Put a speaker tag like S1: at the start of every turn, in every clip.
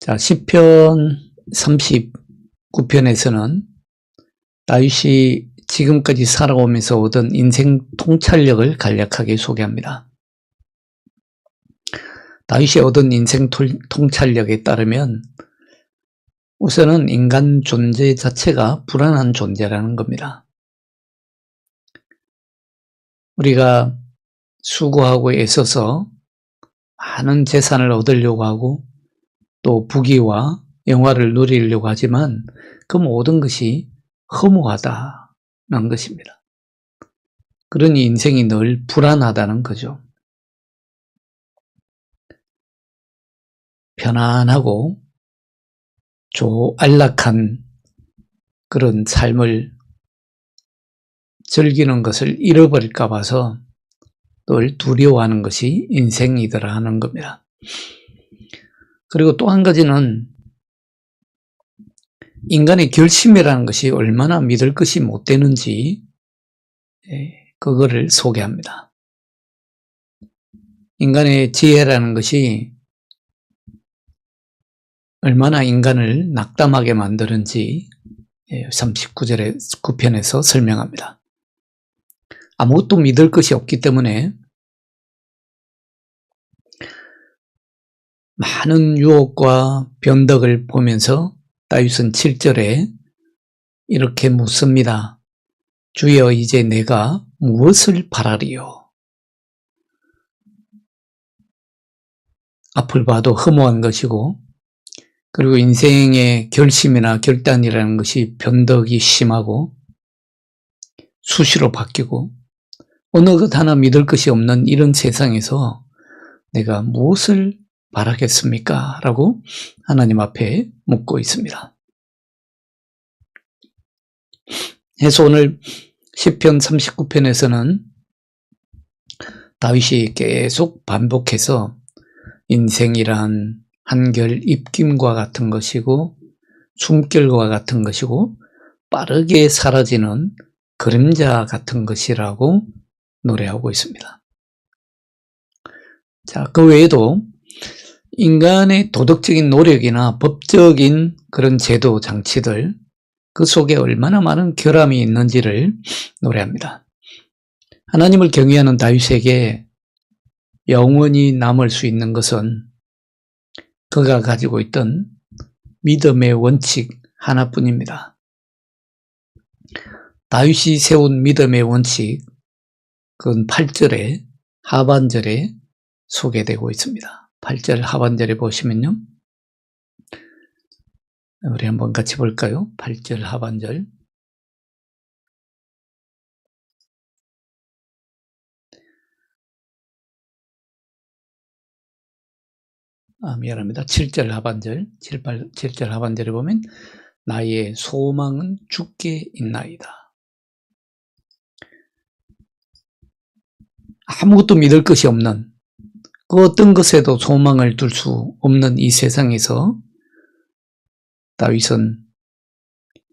S1: 자, 시편 39편에서는 다윗이 지금까지 살아오면서 얻은 인생 통찰력을 간략하게 소개합니다. 다윗이 얻은 인생 통찰력에 따르면 우선은 인간 존재 자체가 불안한 존재라는 겁니다. 우리가 수고하고 애써서 많은 재산을 얻으려고 하고 또 부귀와 영화를 누리려고 하지만 그 모든 것이 허무하다는 것입니다. 그러니 인생이 늘 불안하다는 거죠. 편안하고 안락한 그런 삶을 즐기는 것을 잃어버릴까 봐서 늘 두려워하는 것이 인생이더라 하는 겁니다. 그리고 또 한 가지는 인간의 결심이라는 것이 얼마나 믿을 것이 못 되는지 그거를 소개합니다. 인간의 지혜라는 것이 얼마나 인간을 낙담하게 만드는지 39편에서 설명합니다. 아무것도 믿을 것이 없기 때문에 많은 유혹과 변덕을 보면서 다윗은 7절에 이렇게 묻습니다. 주여, 이제 내가 무엇을 바라리요? 앞을 봐도 허무한 것이고, 그리고 인생의 결심이나 결단이라는 것이 변덕이 심하고 수시로 바뀌고 어느 것 하나 믿을 것이 없는 이런 세상에서 내가 무엇을 바라겠습니까? 라고 하나님 앞에 묻고 있습니다. 그래서 오늘 시편 39편에서는 다윗이 계속 반복해서 인생이란 한결 입김과 같은 것이고 숨결과 같은 것이고 빠르게 사라지는 그림자 같은 것이라고 노래하고 있습니다. 자, 그 외에도 인간의 도덕적인 노력이나 법적인 그런 제도 장치들 그 속에 얼마나 많은 결함이 있는지를 노래합니다. 하나님을 경외하는 다윗에게 영원히 남을 수 있는 것은 그가 가지고 있던 믿음의 원칙 하나뿐입니다. 다윗이 세운 믿음의 원칙, 그건 8절에 하반절에 소개되고 있습니다. 8절 하반절에 보시면요. 우리 한번 같이 볼까요? 8절 하반절. 미안합니다. 7절 하반절. 7절 하반절에 보면 나의 소망은 주께 있나이다. 아무것도 믿을 것이 없는 그 어떤 것에도 소망을 둘 수 없는 이 세상에서 다윗은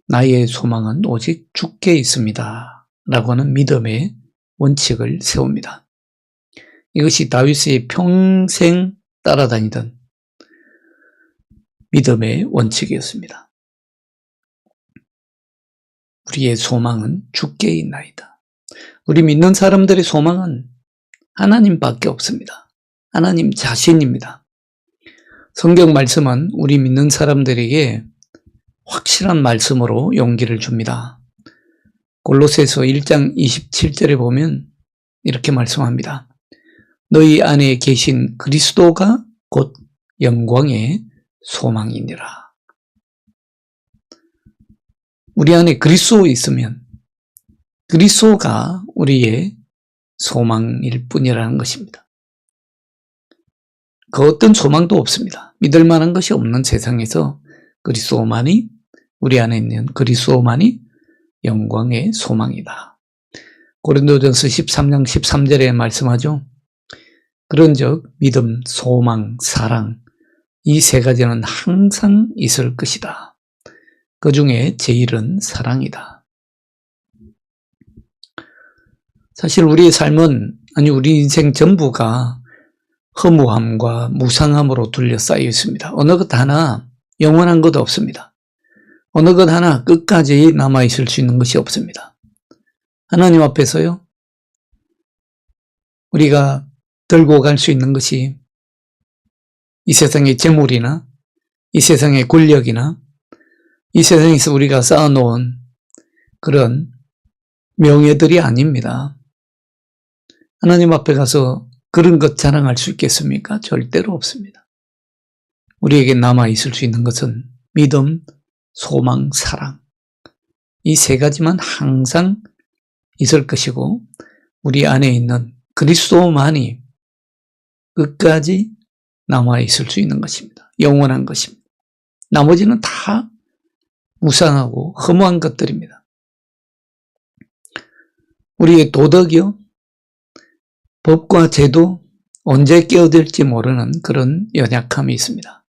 S1: 나의 소망은 오직 주께 있습니다. 라고 하는 믿음의 원칙을 세웁니다. 이것이 다윗이 평생 따라다니던 믿음의 원칙이었습니다. 우리의 소망은 주께 있나이다. 우리 믿는 사람들의 소망은 하나님밖에 없습니다. 하나님 자신입니다. 성경 말씀은 우리 믿는 사람들에게 확실한 말씀으로 용기를 줍니다. 골로새서 1장 27절에 보면 이렇게 말씀합니다. 너희 안에 계신 그리스도가 곧 영광의 소망이니라. 우리 안에 그리스도 있으면 그리스도가 우리의 소망일 뿐이라는 것입니다. 그 어떤 소망도 없습니다. 믿을 만한 것이 없는 세상에서 그리스도만이, 우리 안에 있는 그리스도만이 영광의 소망이다. 고린도전서 13장 13절에 말씀하죠. 그런즉 믿음, 소망, 사랑 이 세 가지는 항상 있을 것이다. 그 중에 제일은 사랑이다. 사실 우리의 삶은, 아니 우리 인생 전부가 허무함과 무상함으로 둘러싸여 있습니다. 어느 것 하나 영원한 것 없습니다. 어느 것 하나 끝까지 남아있을 수 있는 것이 없습니다. 하나님 앞에서요, 우리가 들고 갈 수 있는 것이 이 세상의 재물이나 이 세상의 권력이나 이 세상에서 우리가 쌓아놓은 그런 명예들이 아닙니다. 하나님 앞에 가서 그런 것 자랑할 수 있겠습니까? 절대로 없습니다. 우리에게 남아있을 수 있는 것은 믿음, 소망, 사랑. 이 세 가지만 항상 있을 것이고 우리 안에 있는 그리스도만이 끝까지 남아있을 수 있는 것입니다. 영원한 것입니다. 나머지는 다 무상하고 허무한 것들입니다. 우리의 도덕이요, 법과 제도 언제 깨어들지 모르는 그런 연약함이 있습니다.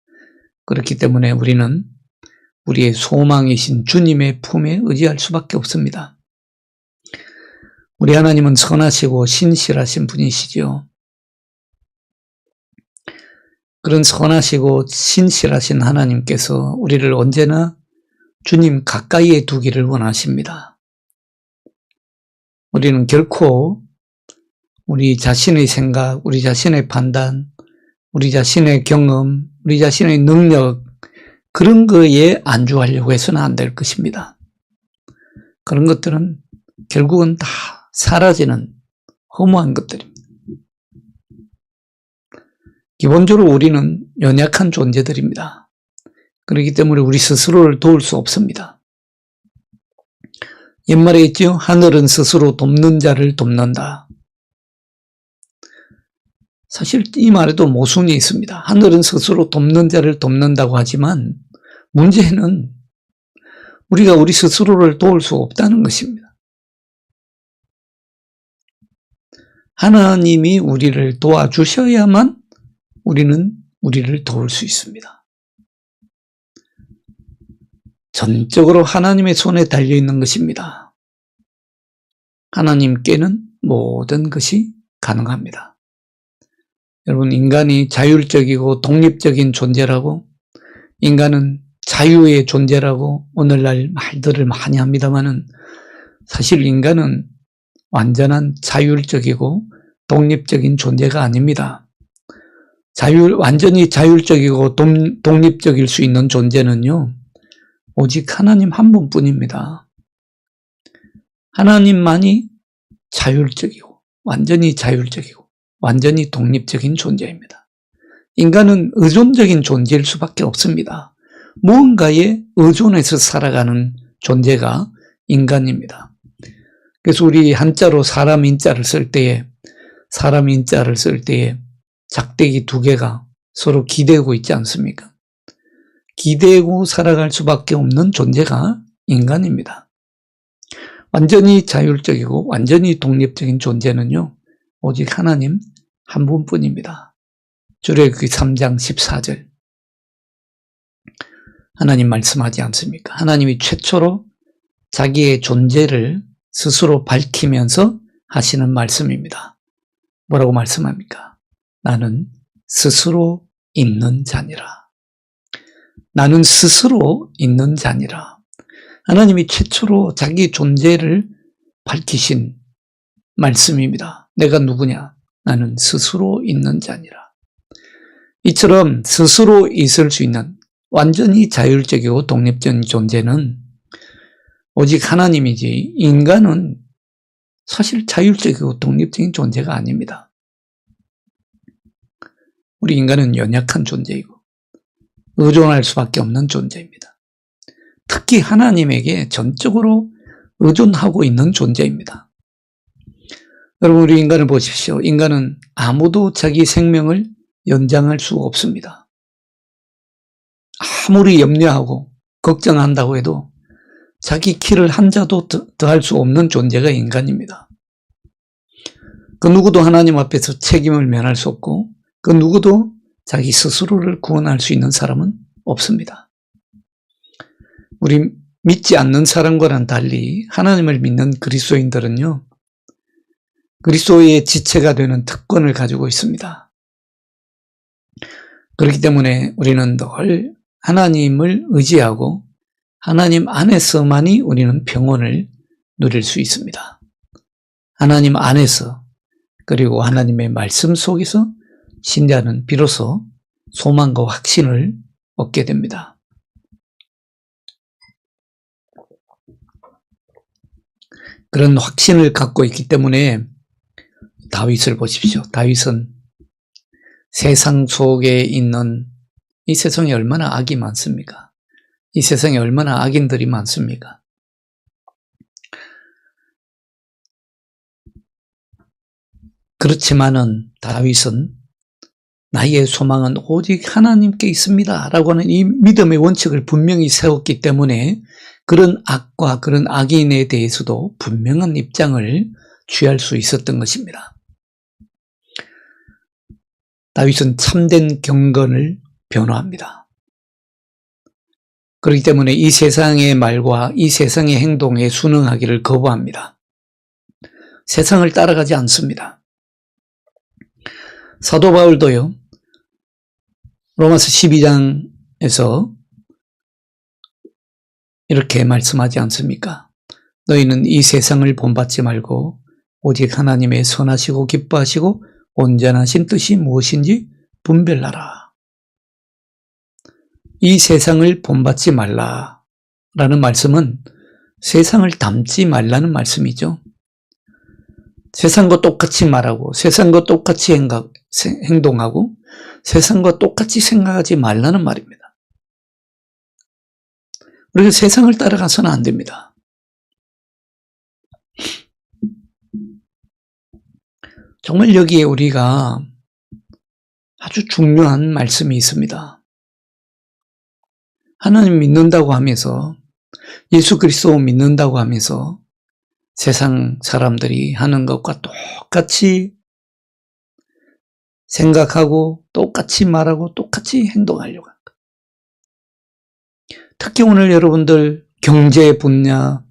S1: 그렇기 때문에 우리는 우리의 소망이신 주님의 품에 의지할 수밖에 없습니다. 우리 하나님은 선하시고 신실하신 분이시죠. 그런 선하시고 신실하신 하나님께서 우리를 언제나 주님 가까이에 두기를 원하십니다. 우리는 결코 우리 자신의 생각, 우리 자신의 판단, 우리 자신의 경험, 우리 자신의 능력, 그런 거에 안주하려고 해서는 안 될 것입니다. 그런 것들은 결국은 다 사라지는 허무한 것들입니다. 기본적으로 우리는 연약한 존재들입니다. 그렇기 때문에 우리 스스로를 도울 수 없습니다. 옛말에 있죠? 하늘은 스스로 돕는 자를 돕는다. 사실 이 말에도 모순이 있습니다. 하늘은 스스로 돕는 자를 돕는다고 하지만 문제는 우리가 우리 스스로를 도울 수 없다는 것입니다. 하나님이 우리를 도와주셔야만 우리는 우리를 도울 수 있습니다. 전적으로 하나님의 손에 달려있는 것입니다. 하나님께는 모든 것이 가능합니다. 여러분, 인간이 자율적이고 독립적인 존재라고, 인간은 자유의 존재라고 오늘날 말들을 많이 합니다만은 사실 인간은 완전한 자율적이고 독립적인 존재가 아닙니다. 완전히 자율적이고 독립적일 수 있는 존재는요, 오직 하나님 한 분뿐입니다. 하나님만이 자율적이고 완전히 자율적이고 완전히 독립적인 존재입니다. 인간은 의존적인 존재일 수밖에 없습니다. 무언가에 의존해서 살아가는 존재가 인간입니다. 그래서 우리 한자로 사람 인자를 쓸 때에 작대기 두 개가 서로 기대고 있지 않습니까? 기대고 살아갈 수밖에 없는 존재가 인간입니다. 완전히 자율적이고 완전히 독립적인 존재는요, 오직 하나님 한 분뿐입니다. 출애굽기 3장 14절 하나님 말씀하지 않습니까? 하나님이 최초로 자기의 존재를 스스로 밝히면서 하시는 말씀입니다. 뭐라고 말씀합니까? 나는 스스로 있는 자니라. 나는 스스로 있는 자니라. 하나님이 최초로 자기 존재를 밝히신 말씀입니다. 내가 누구냐? 나는 스스로 있는 자니라. 이처럼 스스로 있을 수 있는 완전히 자율적이고 독립적인 존재는 오직 하나님이지, 인간은 사실 자율적이고 독립적인 존재가 아닙니다. 우리 인간은 연약한 존재이고 의존할 수밖에 없는 존재입니다. 특히 하나님에게 전적으로 의존하고 있는 존재입니다. 여러분, 우리 인간을 보십시오. 인간은 아무도 자기 생명을 연장할 수 없습니다. 아무리 염려하고 걱정한다고 해도 자기 키를 한 자도 더할 수 없는 존재가 인간입니다. 그 누구도 하나님 앞에서 책임을 면할 수 없고 그 누구도 자기 스스로를 구원할 수 있는 사람은 없습니다. 우리 믿지 않는 사람과는 달리 하나님을 믿는 그리스도인들은요, 그리스도의 지체가 되는 특권을 가지고 있습니다. 그렇기 때문에 우리는 늘 하나님을 의지하고 하나님 안에서만이 우리는 평온을 누릴 수 있습니다. 하나님 안에서 그리고 하나님의 말씀 속에서 신자는 비로소 소망과 확신을 얻게 됩니다. 그런 확신을 갖고 있기 때문에 다윗을 보십시오. 다윗은 세상 속에 있는 이 세상에 얼마나 악이 많습니까? 이 세상에 얼마나 악인들이 많습니까? 그렇지만은 다윗은 나의 소망은 오직 하나님께 있습니다 라고 하는 이 믿음의 원칙을 분명히 세웠기 때문에 그런 악과 그런 악인에 대해서도 분명한 입장을 취할 수 있었던 것입니다. 다윗은 참된 경건을 변호합니다. 그렇기 때문에 이 세상의 말과 이 세상의 행동에 순응하기를 거부합니다. 세상을 따라가지 않습니다. 사도 바울도요, 로마서 12장에서 이렇게 말씀하지 않습니까? 너희는 이 세상을 본받지 말고 오직 하나님의 선하시고 기뻐하시고 온전하신 뜻이 무엇인지 분별하라. 이 세상을 본받지 말라라는 말씀은 세상을 닮지 말라는 말씀이죠. 세상과 똑같이 말하고 세상과 똑같이 행동하고 세상과 똑같이 생각하지 말라는 말입니다. 우리가 세상을 따라가서는 안 됩니다. 정말 여기에 우리가 아주 중요한 말씀이 있습니다. 하나님 믿는다고 하면서 예수 그리스도 믿는다고 하면서 세상 사람들이 하는 것과 똑같이 생각하고 똑같이 말하고 똑같이 행동하려고 합니다. 특히 오늘 여러분들 경제 분야,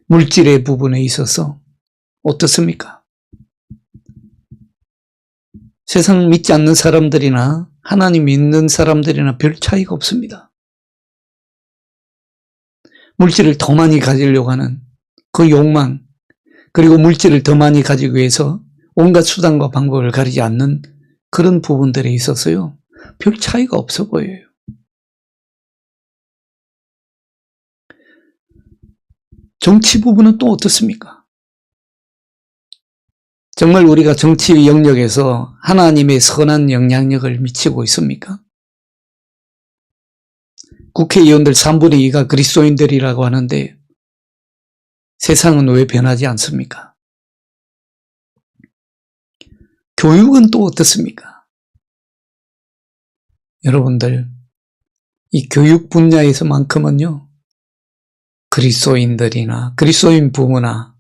S1: 물질의 부분에 있어서 어떻습니까? 세상 믿지 않는 사람들이나 하나님 믿는 사람들이나 별 차이가 없습니다. 물질을 더 많이 가지려고 하는 그 욕망, 그리고 물질을 더 많이 가지기 위해서 온갖 수단과 방법을 가리지 않는 그런 부분들에 있어서요, 별 차이가 없어 보여요. 정치 부분은 또 어떻습니까? 정말 우리가 정치 영역에서 하나님의 선한 영향력을 미치고 있습니까? 국회의원들 3분의 2가 그리스도인들이라고 하는데 세상은 왜 변하지 않습니까? 교육은 또 어떻습니까? 여러분들, 이 교육 분야에서만큼은요, 그리스도인들이나 그리스도인 부모나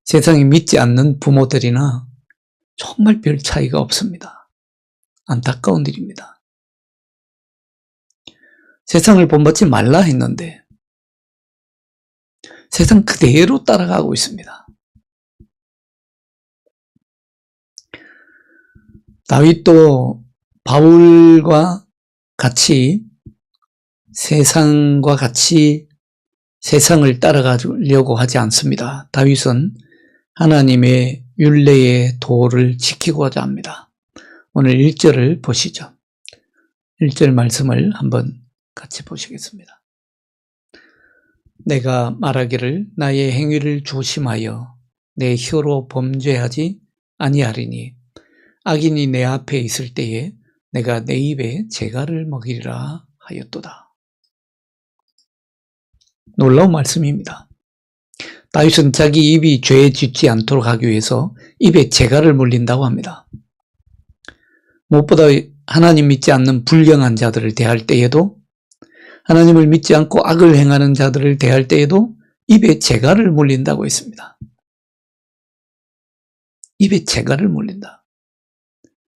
S1: 세상에 믿지 않는 부모들이나 정말 별 차이가 없습니다. 안타까운 일입니다. 세상을 본받지 말라 했는데 세상 그대로 따라가고 있습니다. 다윗도 바울과 같이 세상과 같이 세상을 따라가려고 하지 않습니다. 다윗은 하나님의 율례의 도를 지키고자 합니다. 오늘 1절을 보시죠. 1절 말씀을 한번 같이 보시겠습니다. 내가 말하기를 나의 행위를 조심하여 내 혀로 범죄하지 아니하리니 악인이 내 앞에 있을 때에 내가 내 입에 재갈을 먹이리라 하였도다. 놀라운 말씀입니다. 다윗은 자기 입이 죄에 짓지 않도록 하기 위해서 입에 재갈을 물린다고 합니다. 무엇보다 하나님 믿지 않는 불경한 자들을 대할 때에도, 하나님을 믿지 않고 악을 행하는 자들을 대할 때에도 입에 재갈을 물린다고 했습니다. 입에 재갈을 물린다.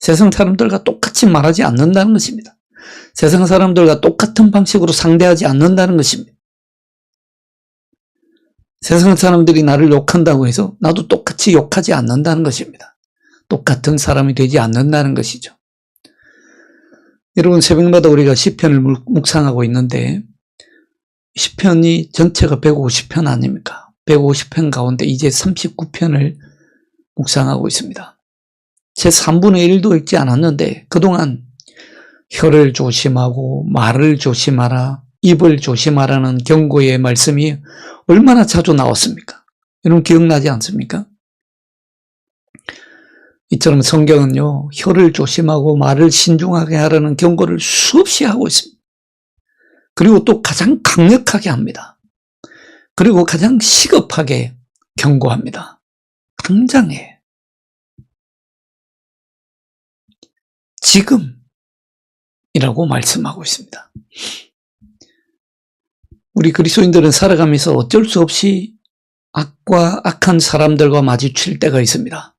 S1: 세상 사람들과 똑같이 말하지 않는다는 것입니다. 세상 사람들과 똑같은 방식으로 상대하지 않는다는 것입니다. 세상 사람들이 나를 욕한다고 해서 나도 똑같이 욕하지 않는다는 것입니다. 똑같은 사람이 되지 않는다는 것이죠. 여러분, 새벽마다 우리가 시편을 묵상하고 있는데 시편이 전체가 150편 아닙니까? 150편 가운데 이제 39편을 묵상하고 있습니다. 제 3분의 1도 읽지 않았는데 그동안 혀를 조심하고 말을 조심하라, 입을 조심하라는 경고의 말씀이 얼마나 자주 나왔습니까? 여러분 기억나지 않습니까? 이처럼 성경은요, 혀를 조심하고 말을 신중하게 하라는 경고를 수없이 하고 있습니다. 그리고 또 가장 강력하게 합니다. 그리고 가장 시급하게 경고합니다. 당장 해. 지금이라고 말씀하고 있습니다. 우리 그리스도인들은 살아가면서 어쩔 수 없이 악과 악한 사람들과 마주칠 때가 있습니다.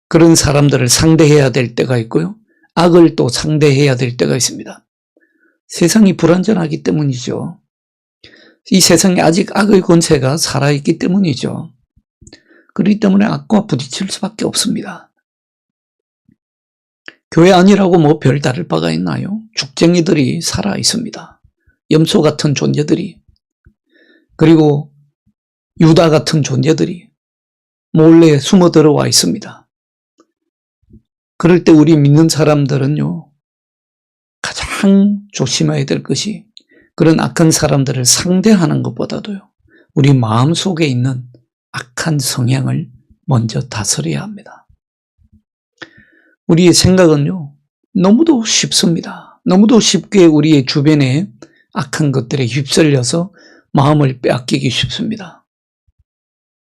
S1: 그런 사람들을 상대해야 될 때가 있고요. 악을 또 상대해야 될 때가 있습니다. 세상이 불완전하기 때문이죠. 이 세상에 아직 악의 권세가 살아있기 때문이죠. 그렇기 때문에 악과 부딪힐 수밖에 없습니다. 교회 아니라고 뭐 별다를 바가 있나요? 죽쟁이들이 살아 있습니다. 염소 같은 존재들이, 그리고 유다 같은 존재들이 몰래 숨어 들어와 있습니다. 그럴 때 우리 믿는 사람들은요, 가장 조심해야 될 것이 그런 악한 사람들을 상대하는 것보다도요, 우리 마음속에 있는 악한 성향을 먼저 다스려야 합니다. 우리의 생각은요, 너무도 쉽습니다. 너무도 쉽게 우리의 주변에 악한 것들에 휩쓸려서 마음을 빼앗기기 쉽습니다.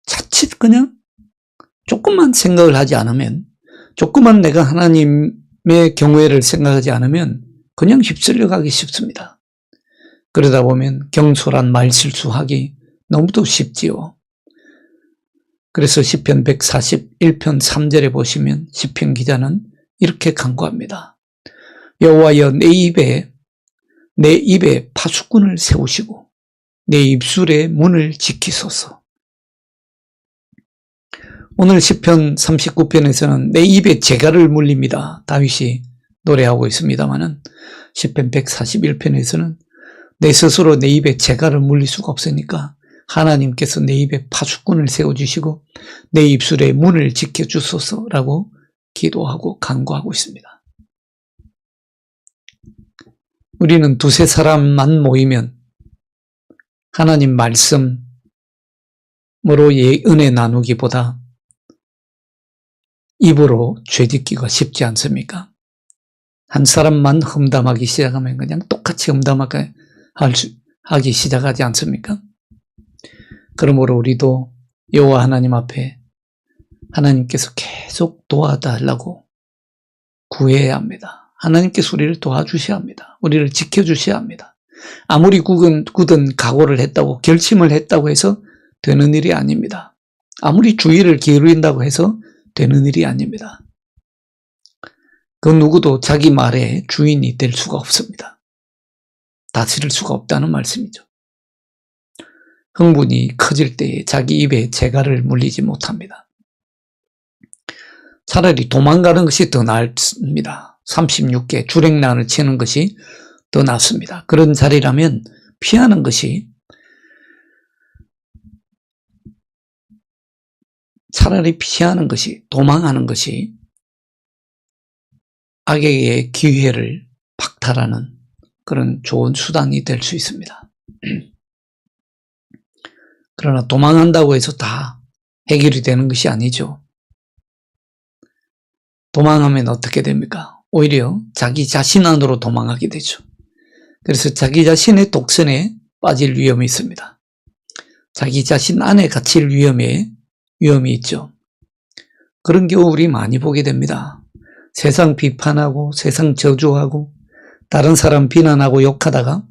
S1: 자칫 그냥 조금만 생각을 하지 않으면, 조금만 내가 하나님의 경외를 생각하지 않으면 그냥 휩쓸려 가기 쉽습니다. 그러다 보면 경솔한 말실수하기 너무도 쉽지요. 그래서 시편 141편 3절에 보시면 시편 기자는 이렇게 간구합니다. 여호와여, 내 입에 파수꾼을 세우시고 내 입술의 문을 지키소서. 오늘 시편 39편에서는 내 입에 재갈을 물립니다. 다윗이 노래하고 있습니다마는 시편 141편에서는 내 스스로 내 입에 재갈을 물릴 수가 없으니까 하나님께서 내 입에 파수꾼을 세워주시고 내 입술의 문을 지켜주소서라고 기도하고 간구하고 있습니다. 우리는 두세 사람만 모이면 하나님 말씀으로 은혜 나누기보다 입으로 죄짓기가 쉽지 않습니까? 한 사람만 험담하기 시작하면 그냥 똑같이 험담하게 하기 시작하지 않습니까? 그러므로 우리도 여호와 하나님 앞에 하나님께서 계속 도와달라고 구해야 합니다. 하나님께서 우리를 도와주셔야 합니다. 우리를 지켜주셔야 합니다. 아무리 굳은 각오를 했다고, 결심을 했다고 해서 되는 일이 아닙니다. 아무리 주의를 기울인다고 해서 되는 일이 아닙니다. 그 누구도 자기 말의 주인이 될 수가 없습니다. 다스릴 수가 없다는 말씀이죠. 흥분이 커질 때에 자기 입에 재갈을 물리지 못합니다. 차라리 도망가는 것이 더 낫습니다. 36개 주랭랑을 치는 것이 더 낫습니다. 그런 자리라면 피하는 것이, 차라리 피하는 것이, 도망하는 것이 악에게 기회를 박탈하는 그런 좋은 수단이 될 수 있습니다. 그러나 도망한다고 해서 다 해결이 되는 것이 아니죠. 도망하면 어떻게 됩니까? 오히려 자기 자신 안으로 도망하게 되죠. 그래서 자기 자신의 독선에 빠질 위험이 있습니다. 자기 자신 안에 갇힐 위험이 있죠. 그런 경우 우리 많이 보게 됩니다. 세상 비판하고 세상 저주하고 다른 사람 비난하고 욕하다가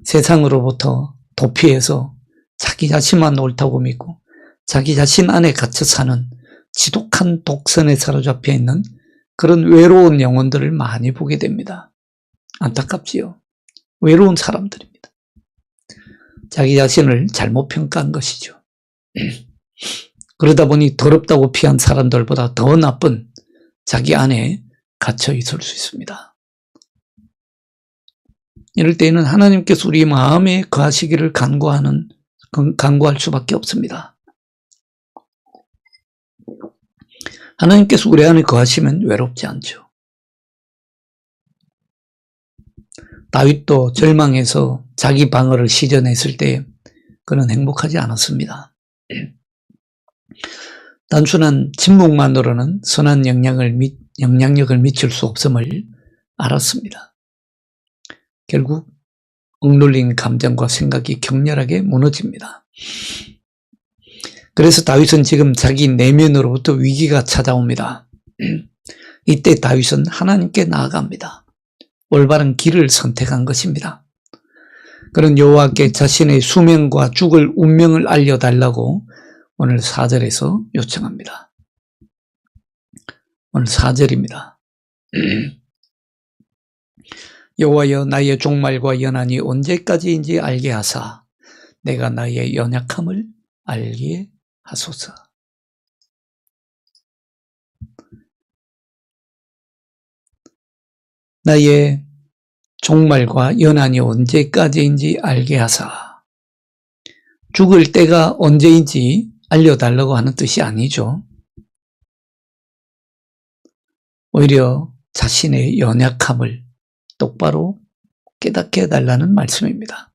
S1: 세상으로부터 도피해서 자기 자신만 옳다고 믿고 자기 자신 안에 갇혀 사는 지독한 독선에 사로잡혀 있는 그런 외로운 영혼들을 많이 보게 됩니다. 안타깝지요. 외로운 사람들입니다. 자기 자신을 잘못 평가한 것이죠. 그러다 보니 더럽다고 피한 사람들보다 더 나쁜 자기 안에 갇혀 있을 수 있습니다. 이럴 때에는 하나님께서 우리 마음에 거하시기를 간구할 수밖에 없습니다. 하나님께서 우리 안에 거하시면 외롭지 않죠. 다윗도 절망해서 자기 방어를 시전했을 때 그는 행복하지 않았습니다. 단순한 침묵만으로는 선한 영향력을 미칠 수 없음을 알았습니다. 결국 억눌린 감정과 생각이 격렬하게 무너집니다. 그래서 다윗은 지금 자기 내면으로부터 위기가 찾아옵니다. 이때 다윗은 하나님께 나아갑니다. 올바른 길을 선택한 것입니다. 그는 여호와께 자신의 수명과 죽을 운명을 알려달라고 오늘 4절에서 요청합니다. 오늘 4절입니다. 여호와여 나의 종말과 연한이 언제까지인지 알게 하사 내가 나의 연약함을 알게 하소서. 나의 종말과 연한이 언제까지인지 알게 하사. 죽을 때가 언제인지 알려달라고 하는 뜻이 아니죠. 오히려 자신의 연약함을 똑바로 깨닫게 해달라는 말씀입니다.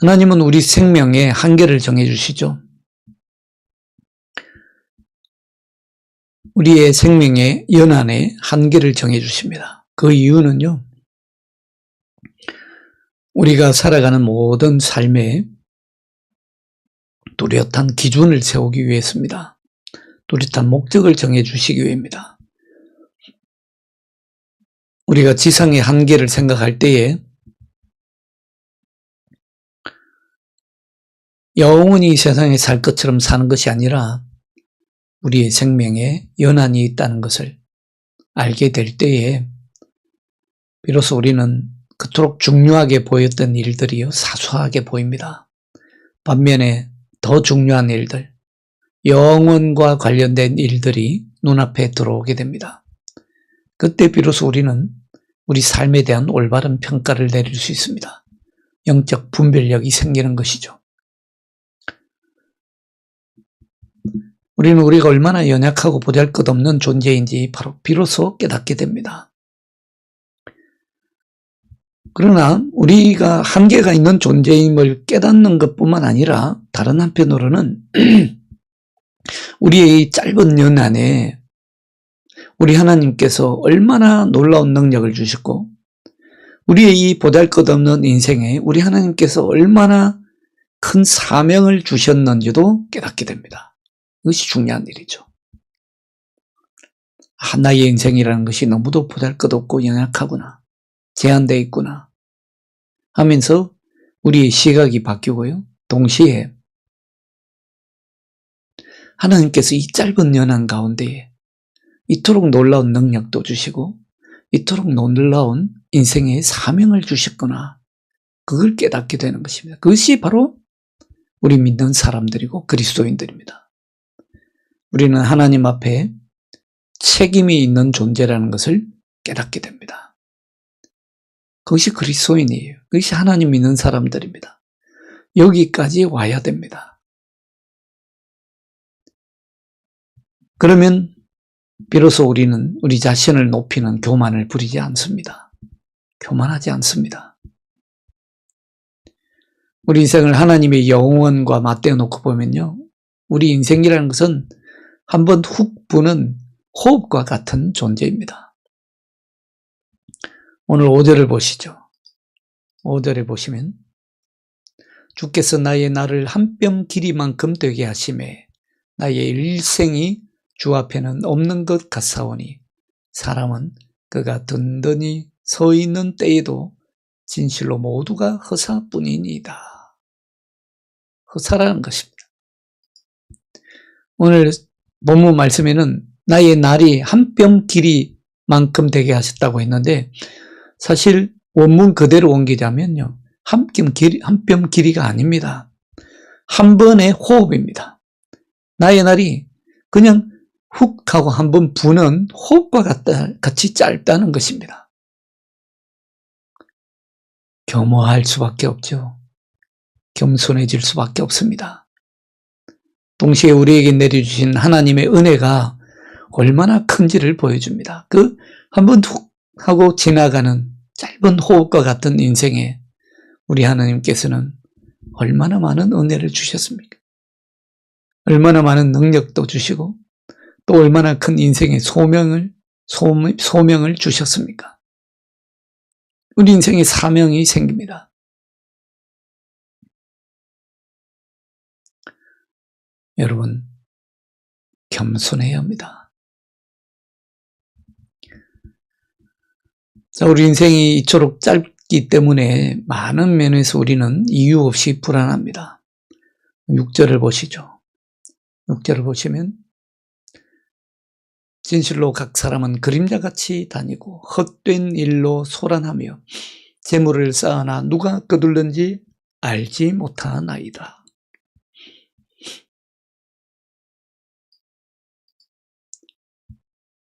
S1: 하나님은 우리 생명의 한계를 정해주시죠. 우리의 생명의 연한의 한계를 정해주십니다. 그 이유는요, 우리가 살아가는 모든 삶에 뚜렷한 기준을 세우기 위해서입니다. 뚜렷한 목적을 정해주시기 위해입니다. 우리가 지상의 한계를 생각할 때에 영원히 이 세상에 살 것처럼 사는 것이 아니라 우리의 생명에 연한이 있다는 것을 알게 될 때에 비로소 우리는 그토록 중요하게 보였던 일들이요 사소하게 보입니다. 반면에 더 중요한 일들, 영혼과 관련된 일들이 눈앞에 들어오게 됩니다. 그때 비로소 우리는 우리 삶에 대한 올바른 평가를 내릴 수 있습니다. 영적 분별력이 생기는 것이죠. 우리는 우리가 얼마나 연약하고 보잘것없는 존재인지 바로 비로소 깨닫게 됩니다. 그러나 우리가 한계가 있는 존재임을 깨닫는 것뿐만 아니라 다른 한편으로는 우리의 이 짧은 연한에 우리 하나님께서 얼마나 놀라운 능력을 주셨고 우리의 이 보잘것없는 인생에 우리 하나님께서 얼마나 큰 사명을 주셨는지도 깨닫게 됩니다. 이것이 중요한 일이죠. 나의 인생이라는 것이 너무도 보잘것없고 연약하구나, 제한되어 있구나 하면서 우리의 시각이 바뀌고요. 동시에 하나님께서 이 짧은 연한 가운데에 이토록 놀라운 능력도 주시고 이토록 놀라운 인생의 사명을 주셨구나, 그걸 깨닫게 되는 것입니다. 그것이 바로 우리 믿는 사람들이고 그리스도인들입니다. 우리는 하나님 앞에 책임이 있는 존재라는 것을 깨닫게 됩니다. 그것이 그리스도인이에요. 그것이 하나님 믿는 사람들입니다. 여기까지 와야 됩니다. 그러면 비로소 우리는 우리 자신을 높이는 교만을 부리지 않습니다. 교만하지 않습니다. 우리 인생을 하나님의 영원과 맞대어 놓고 보면요, 우리 인생이라는 것은 한번 훅 부는 호흡과 같은 존재입니다. 오늘 5절을 보시죠. 5절에 보시면 주께서 나의 날을 한 뼘 길이만큼 되게 하심에 나의 일생이 주 앞에는 없는 것 같사오니 사람은 그가 든든히 서 있는 때에도 진실로 모두가 허사뿐이니이다. 허사라는 것입니다. 오늘 본문 말씀에는 나의 날이 한 뼘 길이만큼 되게 하셨다고 했는데 사실 원문 그대로 옮기자면요, 한 뼘 길이가 아닙니다. 한 번의 호흡입니다. 나의 날이 그냥 훅 하고 한 번 부는 호흡과 같이 짧다는 것입니다. 겸허할 수밖에 없죠. 겸손해질 수밖에 없습니다. 동시에 우리에게 내려주신 하나님의 은혜가 얼마나 큰지를 보여줍니다. 그 한번 툭 하고 지나가는 짧은 호흡과 같은 인생에 우리 하나님께서는 얼마나 많은 은혜를 주셨습니까? 얼마나 많은 능력도 주시고 또 얼마나 큰 인생의 소명을 주셨습니까? 우리 인생에 사명이 생깁니다. 여러분, 겸손해야 합니다. 자, 우리 인생이 이토록 짧기 때문에 많은 면에서 우리는 이유 없이 불안합니다. 6절을 보시죠. 6절을 보시면 진실로 각 사람은 그림자같이 다니고 헛된 일로 소란하며 재물을 쌓아나 누가 거둘는지 알지 못하나이다.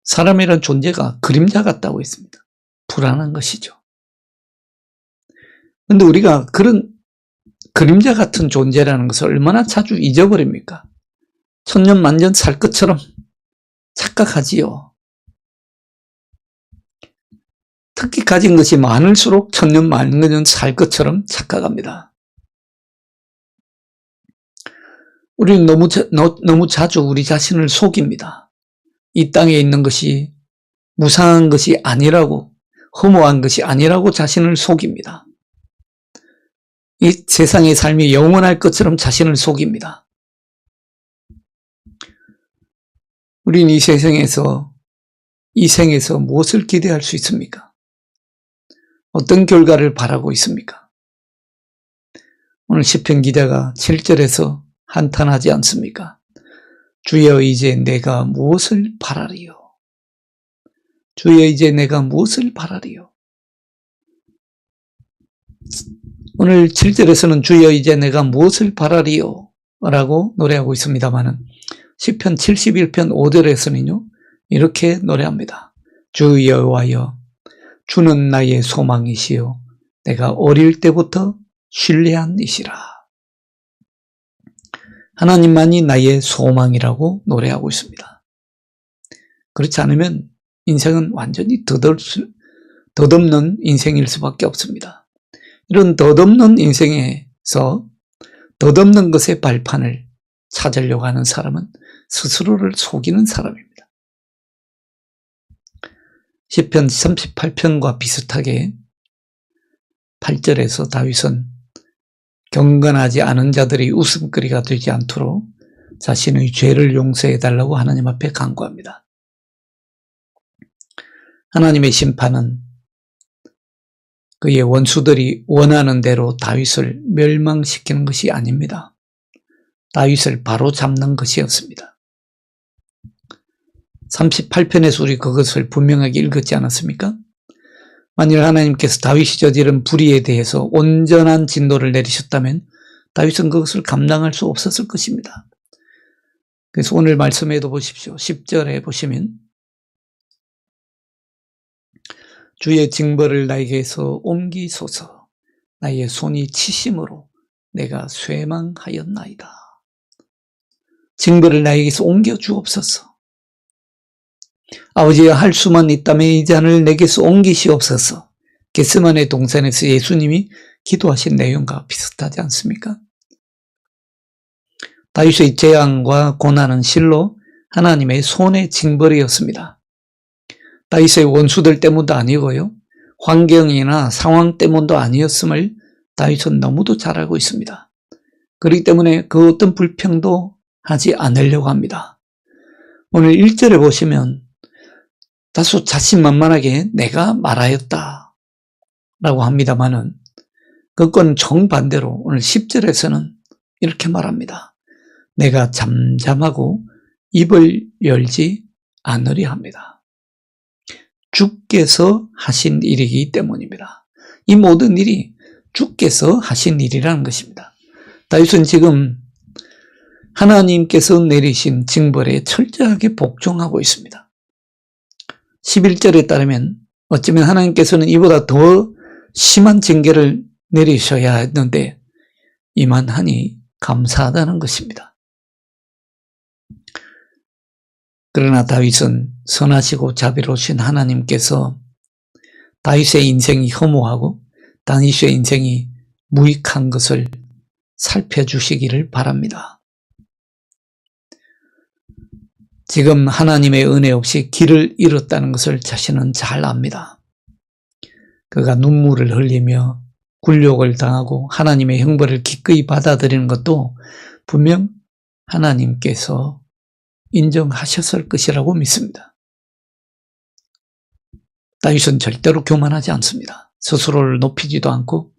S1: 사람이란 존재가 그림자 같다고 했습니다. 불안한 것이죠. 그런데 우리가 그런 그림자 같은 존재라는 것을 얼마나 자주 잊어버립니까? 천년만년 살 것처럼 착각하지요. 특히 가진 것이 많을수록 천년만년 살 것처럼 착각합니다. 우리는 너무 자주 우리 자신을 속입니다. 이 땅에 있는 것이 무상한 것이 아니라고, 허무한 것이 아니라고 자신을 속입니다. 이 세상의 삶이 영원할 것처럼 자신을 속입니다. 우리는 이 세상에서, 이 생에서 무엇을 기대할 수 있습니까? 어떤 결과를 바라고 있습니까? 오늘 시편 기자가 7절에서 한탄하지 않습니까? 주여 이제 내가 무엇을 바라리요? 주여 이제 내가 무엇을 바라리요? 오늘 7절에서는 주여 이제 내가 무엇을 바라리요? 라고 노래하고 있습니다만은 시편 71편 5절에서는요 이렇게 노래합니다. 주 여호와여 주는 나의 소망이시요 내가 어릴 때부터 신뢰한 이시라. 하나님만이 나의 소망이라고 노래하고 있습니다. 그렇지 않으면 인생은 완전히 덧없는 인생일 수밖에 없습니다. 이런 덧없는 인생에서 덧없는 것의 발판을 찾으려고 하는 사람은 스스로를 속이는 사람입니다. 시편 38편과 비슷하게 8절에서 다윗은 경건하지 않은 자들이 웃음거리가 되지 않도록 자신의 죄를 용서해달라고 하나님 앞에 간구합니다. 하나님의 심판은 그의 원수들이 원하는 대로 다윗을 멸망시키는 것이 아닙니다. 다윗을 바로 잡는 것이었습니다. 38편에서 우리 그것을 분명하게 읽었지 않았습니까? 만일 하나님께서 다윗이 저지른 불의에 대해서 온전한 진노를 내리셨다면 다윗은 그것을 감당할 수 없었을 것입니다. 그래서 오늘 말씀에도 보십시오. 10절에 보시면 주의 징벌을 나에게서 옮기소서 나의 손이 치심으로 내가 쇠망하였나이다. 징벌을 나에게서 옮겨주옵소서. 아버지여 할 수만 있다면 이 잔을 내게서 옮기시옵소서. 겟세마네 동산에서 예수님이 기도하신 내용과 비슷하지 않습니까? 다윗의 재앙과 고난은 실로 하나님의 손의 징벌이었습니다. 다윗의 원수들 때문도 아니고요. 환경이나 상황 때문도 아니었음을 다윗은 너무도 잘 알고 있습니다. 그렇기 때문에 그 어떤 불평도 하지 않으려고 합니다. 오늘 1절에 보시면 다소 자신만만하게 내가 말하였다 라고 합니다만은 그건 정반대로 오늘 10절에서는 이렇게 말합니다. 내가 잠잠하고 입을 열지 않으려 합니다. 주께서 하신 일이기 때문입니다. 이 모든 일이 주께서 하신 일이라는 것입니다. 다윗은 지금 하나님께서 내리신 징벌에 철저하게 복종하고 있습니다. 11절에 따르면 어쩌면 하나님께서는 이보다 더 심한 징계를 내리셔야 했는데 이만하니 감사하다는 것입니다. 그러나 다윗은 선하시고 자비로우신 하나님께서 다윗의 인생이 허무하고 다윗의 인생이 무익한 것을 살펴주시기를 바랍니다. 지금 하나님의 은혜 없이 길을 잃었다는 것을 자신은 잘 압니다. 그가 눈물을 흘리며 굴욕을 당하고 하나님의 형벌을 기꺼이 받아들이는 것도 분명 하나님께서 인정하셨을 것이라고 믿습니다. 다윗은 절대로 교만하지 않습니다. 스스로를 높이지도 않고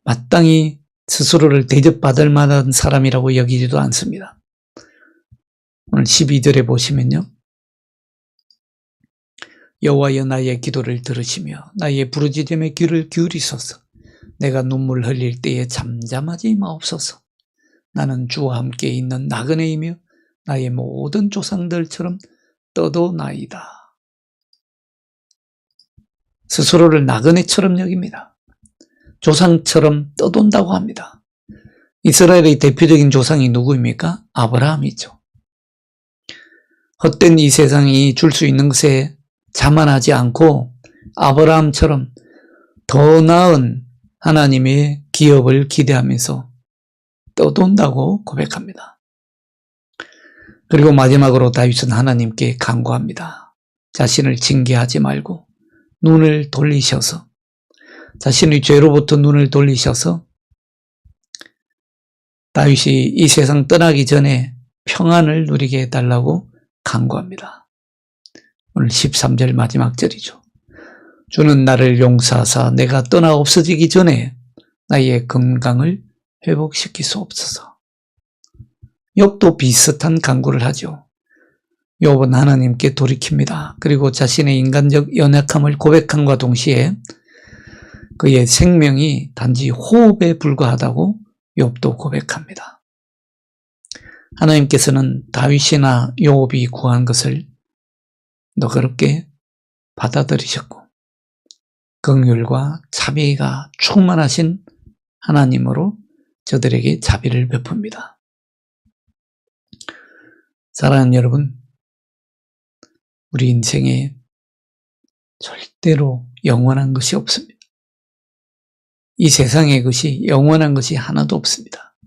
S1: 마땅히 스스로를 대접받을 만한 사람이라고 여기지도 않습니다. 오늘 12절에 보시면요. 여호와여 나의 기도를 들으시며 나의 부르짖음에 귀를 기울이소서. 내가 눈물 흘릴 때에 잠잠하지 마옵소서. 나는 주와 함께 있는 나그네이며 나의 모든 조상들처럼 떠도나이다. 스스로를 나그네처럼 여깁니다. 조상처럼 떠돈다고 합니다. 이스라엘의 대표적인 조상이 누구입니까? 아브라함이죠. 헛된 이 세상이 줄 수 있는 것에 자만하지 않고 아브라함처럼 더 나은 하나님의 기업을 기대하면서 떠돈다고 고백합니다. 그리고 마지막으로 다윗은 하나님께 간구합니다. 자신을 징계하지 말고 눈을 돌리셔서 자신의 죄로부터 눈을 돌리셔서 다윗이 이 세상 떠나기 전에 평안을 누리게 해달라고 간구합니다. 오늘 13절 마지막 절이죠. 주는 나를 용서하사 내가 떠나 없어지기 전에 나의 건강을 회복시키소옵소서. 욥도 비슷한 간구를 하죠. 욥은 하나님께 돌이킵니다. 그리고 자신의 인간적 연약함을 고백함과 동시에 그의 생명이 단지 호흡에 불과하다고 욥도 고백합니다. 하나님께서는 다윗이나 욥이 구한 것을 너그럽게 받아들이셨고 긍휼과 자비가 충만하신 하나님으로 저들에게 자비를 베풉니다. 사랑하는 여러분, 우리 인생에 절대로 영원한 것이 없습니다. 이 세상의 것이 영원한 것이 하나도 없습니다.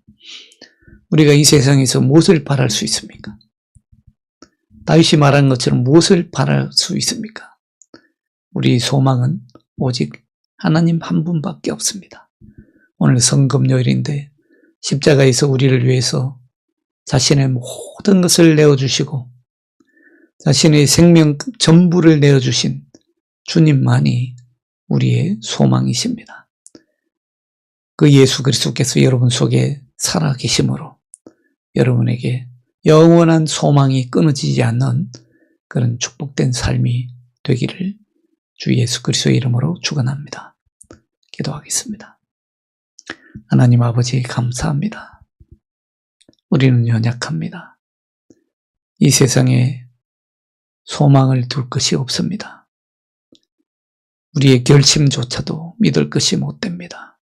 S1: 우리가 이 세상에서 무엇을 바랄 수 있습니까? 다윗이 말한 것처럼 무엇을 바랄 수 있습니까? 우리 소망은 오직 하나님 한 분밖에 없습니다. 오늘 성금요일인데 십자가에서 우리를 위해서 자신의 모든 것을 내어주시고 자신의 생명 전부를 내어주신 주님만이 우리의 소망이십니다. 그 예수 그리스도께서 여러분 속에 살아계심으로 여러분에게 영원한 소망이 끊어지지 않는 그런 축복된 삶이 되기를 주 예수 그리스도의 이름으로 축원합니다. 기도하겠습니다. 하나님 아버지 감사합니다. 우리는 연약합니다. 이 세상에 소망을 둘 것이 없습니다. 우리의 결심조차도 믿을 것이 못 됩니다.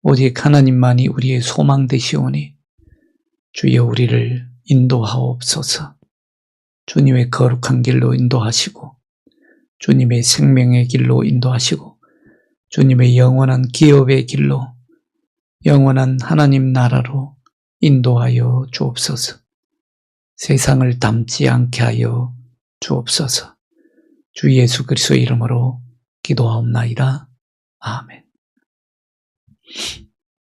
S1: 오직 하나님만이 우리의 소망 되시오니 주여 우리를 인도하옵소서. 주님의 거룩한 길로 인도하시고 주님의 생명의 길로 인도하시고 주님의 영원한 기업의 길로 영원한 하나님 나라로 인도하여 주옵소서. 세상을 닮지 않게 하여 주옵소서. 주 예수 그리스도의 이름으로 기도하옵나이다. 아멘.